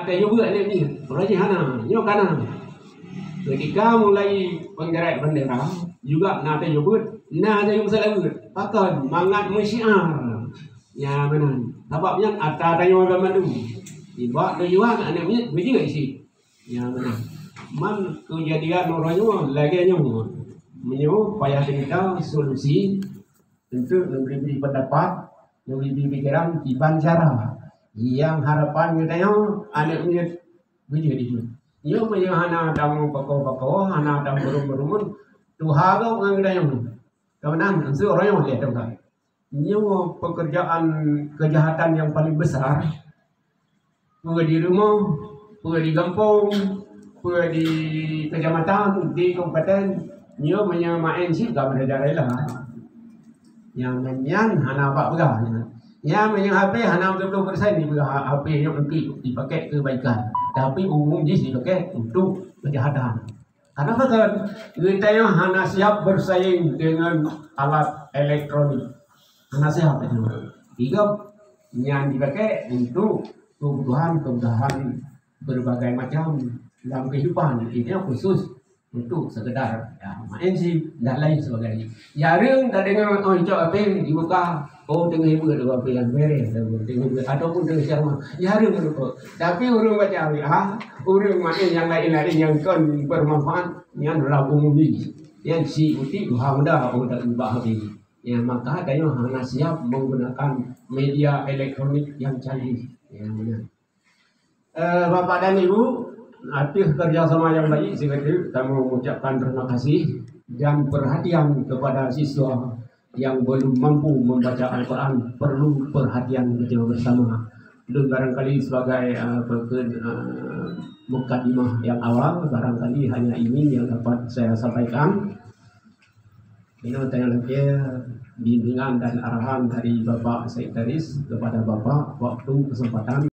teh yo buat ni raja hana nyo kana ketika mulai penggerak bendera juga na teh yo buat na teh yo selalu pakan mangat musyiar ya benar sebabnya ata teh yo gamandu iba tu juga ane punya isi ya benar man kejadian orangnya lagi nyo menyo payah kita solusi untuk memberi pendapat memberi pikiran tiban cara yang harapan kita yo anak punya video itu yo punya hana dalam pokok hana dalam berum Tuhan kau mengenai yang kemenangan seorang yang lihat kan yo pekerjaan kejahatan yang paling besar pura di rumah pura di kampung pura di kecamatan di kabupaten yo punya main sih gak berdarah lah yang menyan hana apa begah ya yang HP hanya 20% di HP yang untuk dipakai kebaikan, tapi umum jadi dipakai untuk kejahatan. Karena kan kita yang hanya siap bersaing dengan alat elektronik, hanya siap itu. Tiga yang dipakai untuk kebutuhan berbagai macam dalam kehidupan, ini khusus untuk sekedar ya main sih dan lain sebagainya. Ya ring tak dengan cok apa dibuka tengah ibu ada apa yang beres ataupun tengah siapa ya ring itu. Tapi urung baca urung main yang lain-lain yang kan bermanfaat yang dalam umum ini yang si uti dua muda udah ubah ini. Ya maka kayu hanya siap menggunakan media elektronik yang canggih. Ya benar. Bapak dan Ibu, arti kerjasama yang baik sekali kami mengucapkan terima kasih dan perhatian kepada siswa yang belum mampu membaca Al-Quran perlu perhatian kita bersama. Dan barangkali sebagai mukadimah yang awal barangkali hanya ini yang dapat saya sampaikan. Ini tanya lagi bimbingan dan arahan dari Bapak Sekretaris kepada Bapak waktu kesempatan.